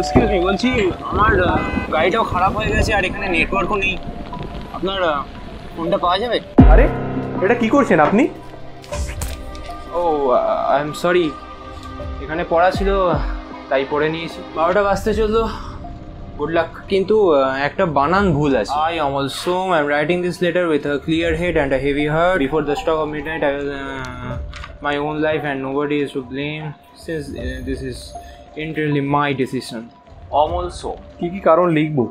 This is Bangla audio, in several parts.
এক্সকিউজ মি, বলছি আমার গাড়িটাও খারাপ হয়ে গেছে আর এখানে নেটওয়ার্কও নেই। আপনার ফোনটা পাওয়া যাবে? আরে এটা কি করছেন আপনি? ও আই এম সরি, এখানে পড়া ছিল তাই পড়ে নিয়েছি। 12টা বাজতে চললো, গুড লাক। কিন্তু একটা বানান ভুল আছে। I Amal Som I am writing this letter with a clear head and a heavy heart before the stroke of midnight I was my own life and nobody is to blame since this is entirely my decision. Amal Som. কি কি কারণ লিখবো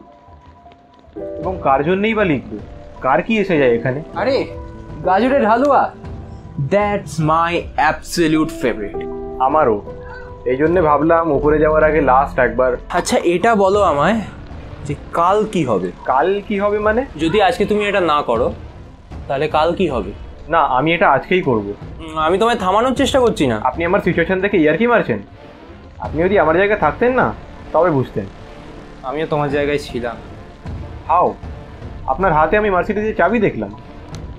এবং কার জন্যই বা লিখবো? কার কি এসে যায় এখানে? আরে গাজরের হালুয়া, দ্যাটস মাই অ্যাবসলিউট ফেভারিট। আমারও, এই জন্যে ভাবলাম উপরে যাওয়ার আগে লাস্ট একবার। আচ্ছা এটা বলো আমায় যে কাল কি হবে? কাল কি হবে মানে? যদি আজকে তুমি এটা না করো তাহলে কাল কি হবে? না, আমি এটা আজকেই করব। আমি তোমায় থামানোর চেষ্টা করছি না। আপনি আমার সিচুয়েশন দেখে ইয়ার্কি মারছেন? আপনি যদি আমার জায়গায় থাকতেন না তবে বুঝতেন। আমিও তোমার জায়গায় ছিলাম। হাও? আপনার হাতে আমি মার্সিডিজের চাবি দেখলাম।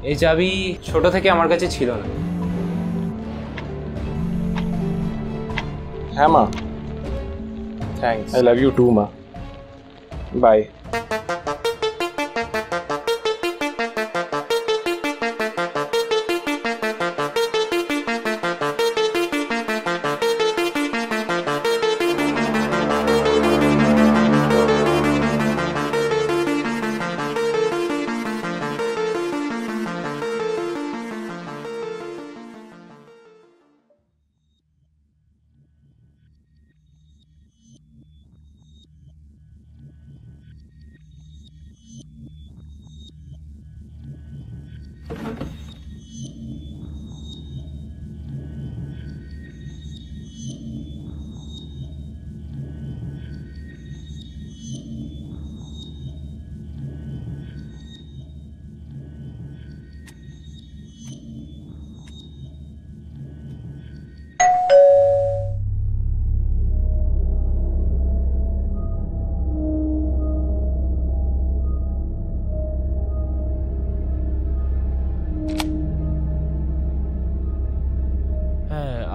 এই চাবি ছোট থেকে আমার কাছে ছিল না। হ্যাঁ মা, thanks. I love you too মা, বাই।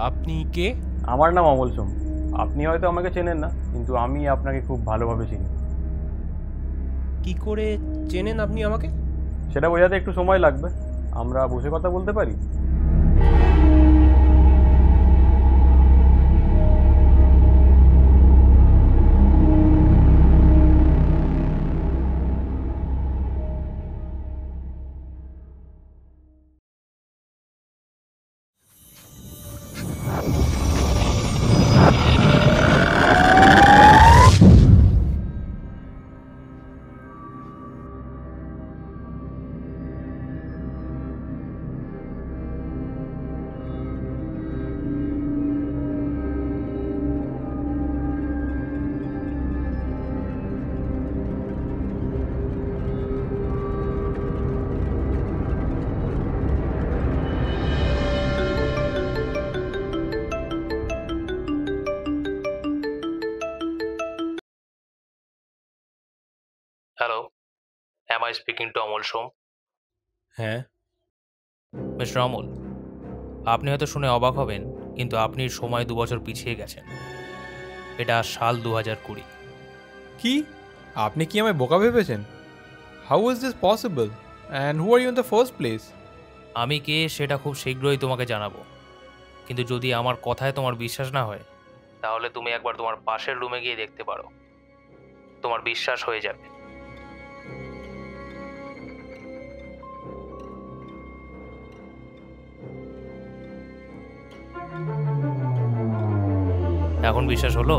আপনি কে? আমার নাম অমল সোম। আপনি হয়তো আমাকে চেনেন না, কিন্তু আমি আপনাকে খুব ভালোভাবে চিনি। কি করে চেনেন আপনি আমাকে? সেটা বোঝাতে একটু সময় লাগবে। আমরা বসে কথা বলতে পারি? Hello, am I speaking to Amal Som? হ্যাঁ। মিস্টার অমল, আপনি হয়তো শুনে অবাক হবেন, কিন্তু আপনি সময় 2 বছর পিছিয়ে গেছেন। এটা সাল 2020। কি? আপনি কি আমায় বোকা ভেবেছেন? How is this possible and who are you in the first place? আমি কে সেটা খুব শীঘ্রই তোমাকে জানাবো, কিন্তু যদি আমার কথায় তোমার বিশ্বাস না হয় তাহলে তুমি একবার তোমার পাশের রুমে গিয়ে দেখতে পারো, তোমার বিশ্বাস হয়ে যাবে। এখন বিশ্বাস হলো?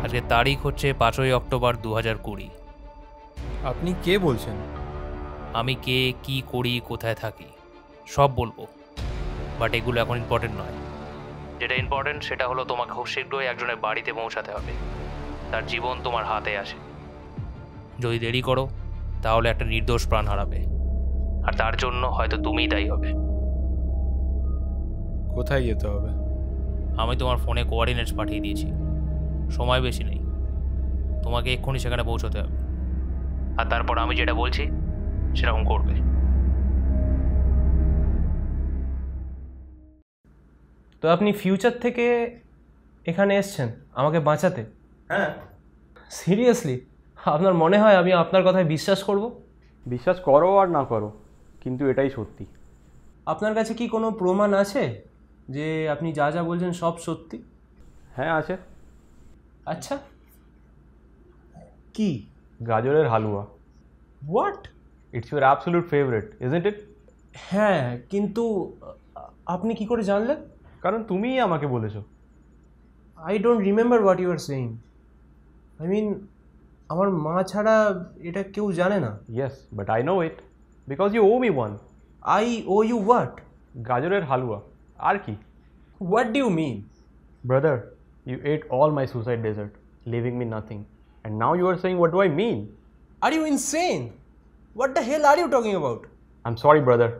আজকে তারিখ হচ্ছে 5ই অক্টোবর 2020। আপনি কে বলছেন? আমি কে, কি করি, কোথায় থাকি সব বলবো, বাট এগুলো এখন ইম্পর্টেন্ট নয়। যেটা ইম্পর্টেন্ট সেটা হলো তোমাকে খুব শীঘ্রই একজনের বাড়িতে পৌঁছাতে হবে, তার জীবন তোমার হাতে আসে। যদি দেরি করো তাহলে একটা নির্দোষ প্রাণ হারাবে, আর তার জন্য হয়তো তুমিই দায়ী হবে। কোথায় যেতে হবে? আমি তোমার ফোনে কোঅর্ডিনেটস পাঠিয়ে দিয়েছি, সময় বেশি নেই, তোমাকে এক্ষুনি সেখানে পৌঁছতে হবে। আর তারপর আমি যেটা বলছি সেরকম করবে। তো আপনি ফিউচার থেকে এখানে এসছেন আমাকে বাঁচাতে? হ্যাঁ। সিরিয়াসলি? আপনার মনে হয় আমি আপনার কথায় বিশ্বাস করব? বিশ্বাস করো আর না করো, কিন্তু এটাই সত্যি। আপনার কাছে কি কোনো প্রমাণ আছে যে আপনি যা যা বলছেন সব সত্যি? হ্যাঁ আছে। আচ্ছা, কি? গাজরের halwa. What? It's your absolute favourite, isn't it? হ্যাঁ, কিন্তু আপনি কি করে জানলেন? কারণ তুমিই আমাকে বলেছো। I don't remember what you are saying. I mean, আমার মা ছাড়া এটা কেউ জানে না। Yes, but I know it because you owe me one. I owe you what? গাজরের হালুয়া। আর কি? What do you mean? Brother, you ate all my suicide dessert, leaving me nothing. And now you are saying, what do I mean? Are you insane? What the hell are you talking about? I'm sorry, brother.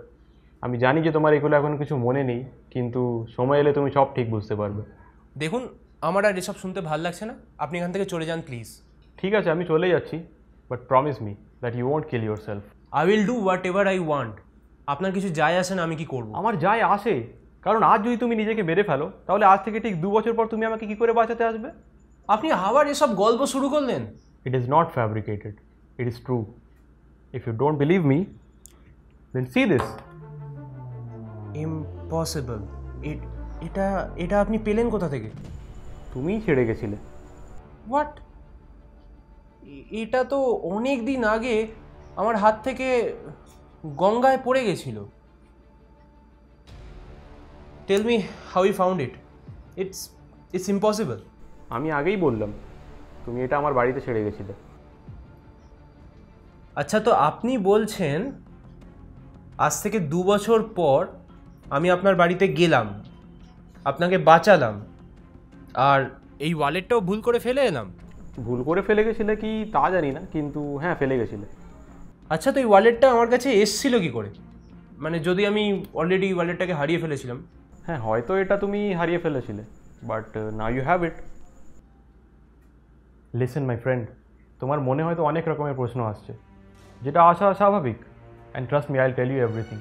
আমি জানি যে তোমার এগুলো এখন কিছু মনে নেই, কিন্তু সময় এলে তুমি সব ঠিক বুঝতে পারবে। দেখুন, আমার আর এসব শুনতে ভাল লাগছে না, আপনি এখান থেকে চলে যান প্লিজ। ঠিক আছে, আমি চলে যাচ্ছি, but promise me that you won't kill yourself. I will do whatever I want. আপনার কিছু যায় আসে না আমি কি করব। আমার যায় আসে, কারণ আজ যদি তুমি নিজেকে মেরে ফেলো, তাহলে আজ থেকে ঠিক 2 বছর পর তুমি আমাকে কি করে বাঁচাতে আসবে? আপনি আবার এসব গল্প শুরু করলেন। It is not fabricated, it is true. If you don't believe me, then see this. Impossible. এটা এটা আপনি পেলেন কোথা থেকে? তুমিই ছেড়ে গেছিলে। হোয়াট? এটা তো অনেক দিন আগে আমার হাত থেকে গঙ্গায় পড়ে গেছিল। Tell me how you found it. It's impossible. আমি আগেই বললাম, তুমি এটা আমার বাড়িতে ছেড়ে গেছিলে। আচ্ছা, তো আপনি বলছেন আজ থেকে 2 বছর পর আমি আপনার বাড়িতে গেলাম, আপনাকে বাঁচালাম, আর এই ওয়ালেটটাও ভুল করে ফেলে এলাম। ভুল করে ফেলে গেছিলে কি তা জানি না, কিন্তু হ্যাঁ ফেলে গেছিলে। আচ্ছা, তো এই ওয়ালেটটা আমার কাছে এসছিল কি করে? মানে যদি আমি অলরেডি ওয়ালেটটাকে হারিয়ে ফেলেছিলাম। হ্যাঁ, হয়তো এটা তুমি হারিয়ে ফেলেছিলে, but now you have it. Listen my friend, তোমার মনে হয়তো অনেক রকমের প্রশ্ন আসছে, যেটা আসা স্বাভাবিক, and trust me, I will tell you everything.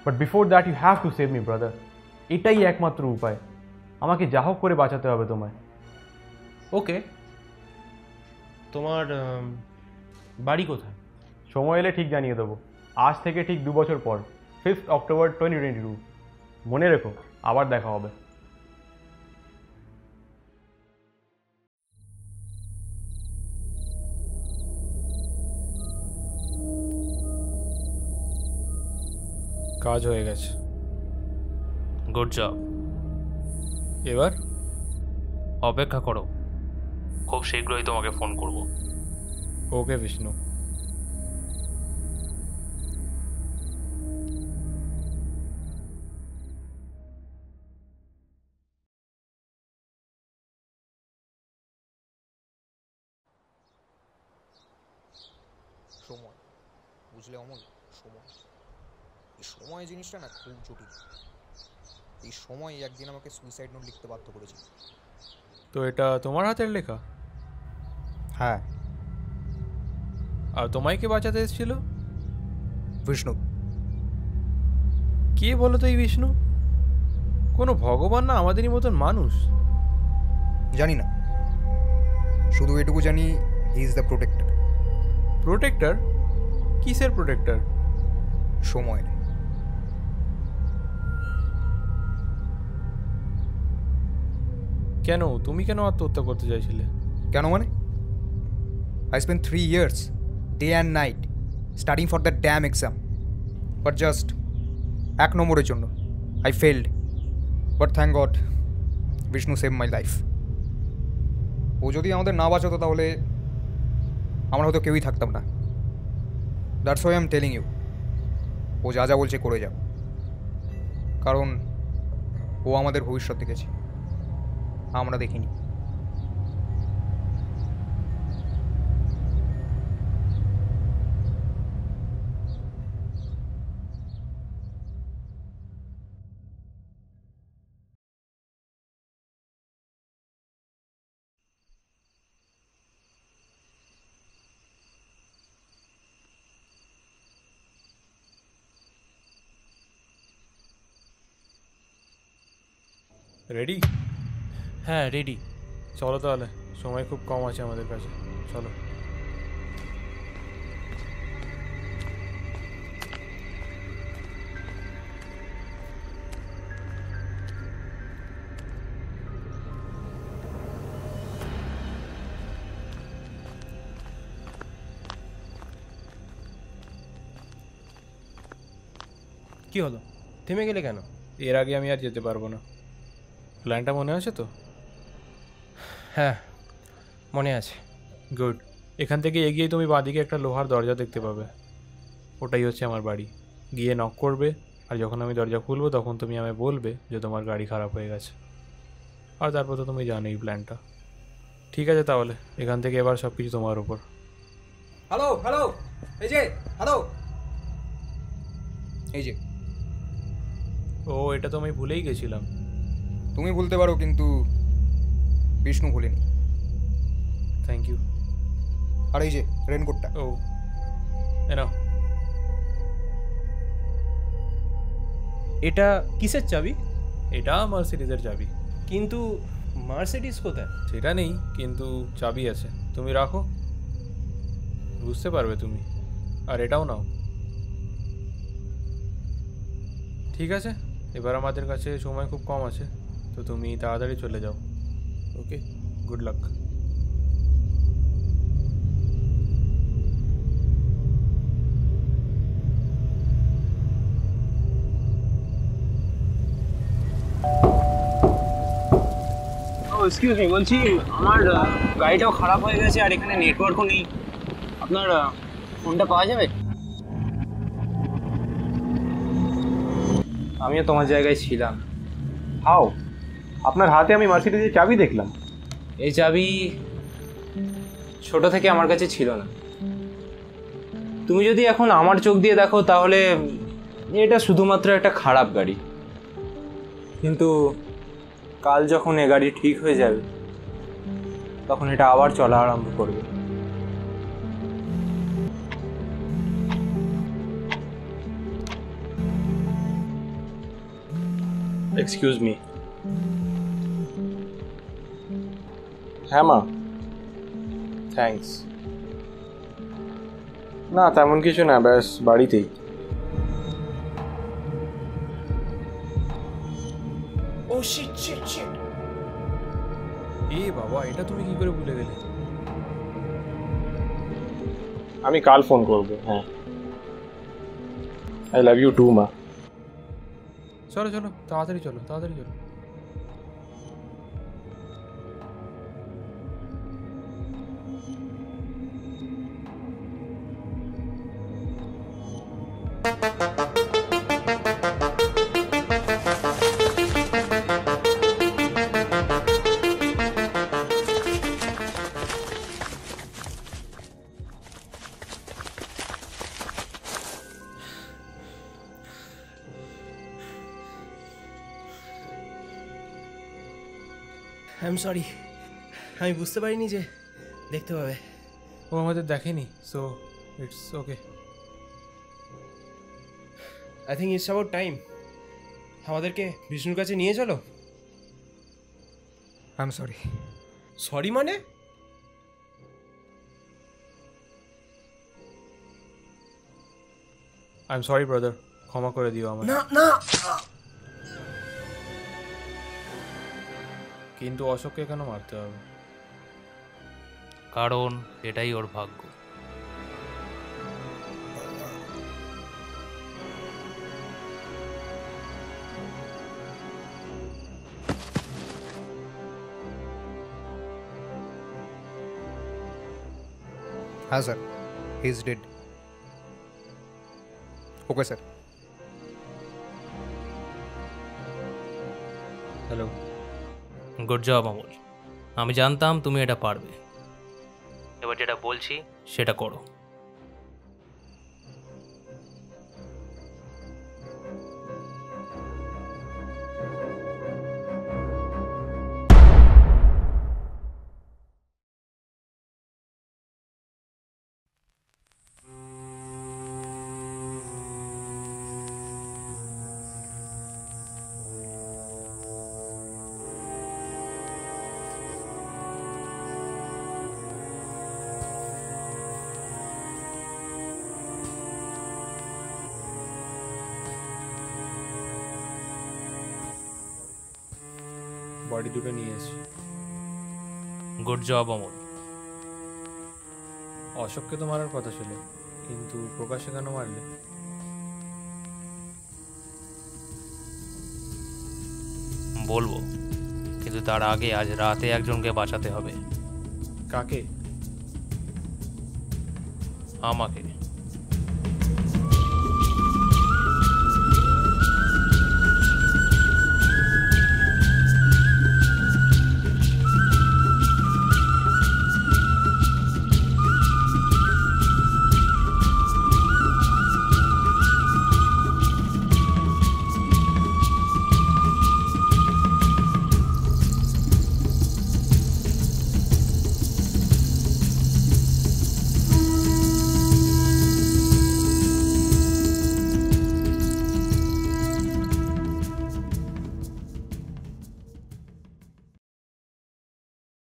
But before that you have to save me brother. এটাই একমাত্র উপায়, আমাকে যা হোক করে বাঁচাতে হবে তোমায়। ওকে, তোমার বাড়ি কোথায়? সময় এলে ঠিক জানিয়ে দেবো। আজ থেকে ঠিক 2 বছর পর, 5 অক্টোবর 2022। মনে রেখো, আবার দেখা হবে। কাজ হয়ে গেছে। Good job. এবার অপেক্ষা করো, খুব শীঘ্রই তোমাকে ফোন করব। ওকে বিষ্ণু। সময়, বুঝলে অমল, সময়, এই সময় জিনিসটা না খুব জটিল। এই সময় একদিন আমাকে সুইসাইড নোট লিখতে বাধ্য করেছিল। তো এটা তোমার হাতের লেখা? হ্যাঁ। আর তোমায় কে বাঁচাতে এসেছিল? বিষ্ণু। কে বলো তো এই বিষ্ণু? কোনো ভগবান না আমাদেরই মতন মানুষ? জানি না, শুধু এটুকু জানি he is the protector. Protector? কিসের প্রোটেক্টর? সময়ের। কেন, তুমি কেন আত্মহত্যা করতে চাইছিলে? কেন মানে? I spent 3 years, day and night, studying for that damn exam. But just 1 নম্বরের জন্য I failed. But thank God, Vishnu saved my life. ও যদি আমাদের না বাঁচাতো তাহলে আমরা হয়তো কেউই থাকতাম না। That's why I'm telling you, ও যা যা বলছে করে যাও, কারণ ও আমাদের ভবিষ্যৎ দেখেছে, আমরা দেখিনি। রেডি? হ্যাঁ রেডি। চলো তাহলে, সময় খুব কম আছে আমাদের কাছে, চলো। কি হলো, থেমে গেলে কেন? এর আগে আমি আর যেতে পারবো না। প্ল্যানটা মনে আছে তো? হ্যাঁ মনে আছে। গুড। এখান থেকে এগিয়ে তুমি বাঁদিকে একটা লোহার দরজা দেখতে পাবে, ওটাই হচ্ছে আমার বাড়ি। গিয়ে নক করবে, আর যখন আমি দরজা খুলবো তখন তুমি আমায় বলবে যে তোমার গাড়ি খারাপ হয়ে গেছে। আর তারপর তো তুমি জানোই প্ল্যানটা। ঠিক আছে তাহলে, এখান থেকে এবার সব কিছু তোমার উপর। হ্যালো হ্যালো, এই যে হ্যালো, এই যে। ও, এটা তো আমি ভুলেই গেছিলাম। তুমি ভুলতে পারো কিন্তু বিষ্ণু ভুলেনি। Thank you. আর এই যে রেনকোটটা। ও, এ নাও। এটা কিসের চাবি? এটা মার্সিডিজের চাবি। কিন্তু মার্সিডিজ কোথায়? সেটা নেই, কিন্তু চাবি আছে, তুমি রাখো, বুঝতে পারবে তুমি। আর এটাও নাও। ঠিক আছে, এবার আমাদের কাছে সময় খুব কম আছে, তো তুমি তাড়াতাড়ি চলে যাও। ওকে, গুড লাক। ও এক্সকিউজ মি, বলছি আমার গাড়িটাও খারাপ হয়ে গেছে আর এখানে নেটওয়ার্কও নেই। আপনার ফোনটা পাওয়া যাবে? আমিও তোমার জায়গায় ছিলাম। হাও, আপনার হাতে আমি মার্সিডিজের চাবি দেখলাম। এই চাবি ছোট থেকে আমার কাছে ছিল না। তুমি যদি এখন আমার চোখ দিয়ে দেখো তাহলে এটা শুধুমাত্র একটা খারাপ গাড়ি, কিন্তু কাল যখন এ গাড়ি ঠিক হয়ে যাবে তখন এটা আবার চলা আরম্ভ করবে। Excuse me. হ্যাঁ মা, থ্যাঙ্কস। না তেমন কিছু না, ব্যাস বাড়িতেই। ও শিট শিট শিট। এ বাবা, এটা তুমি কি করে ভুলে গেলে? আমি কাল ফোন করবো। হ্যাঁ, আই লাভ ইউ টু মা। চলো চলো, তাড়াতাড়ি চলো, তাড়াতাড়ি চলো। আই এম সরি, আমি বুঝতে পারিনি যে দেখতে পাবে। ও আমাদের দেখেনি, so it's okay. I think it's about time. আমাদেরকে বিষ্ণুর কাছে নিয়ে চলো। I am sorry. সরি মানে? আই এম সরি ব্রাদার, ক্ষমা করে দিও আমায়। না না, কিন্তু অশোককে কেন মারতে হবে? কারণ এটাই ওর ভাগ্য। হ্যাঁ sir, he is dead. Okay sir. Hello. Good job Amal, আমি জানতাম তুমি এটা পারবে। এবার যেটা বলছি সেটা করো। বডি দুটো নিয়ে এসেছি। Good job Amal. অশোককে তো মারার কথা ছিল, কিন্তু প্রকাশে কেন মারলে? বলবো, কিন্তু তার আগে আজ রাতে একজনকে বাঁচাতে হবে। কাকে? আমাকে।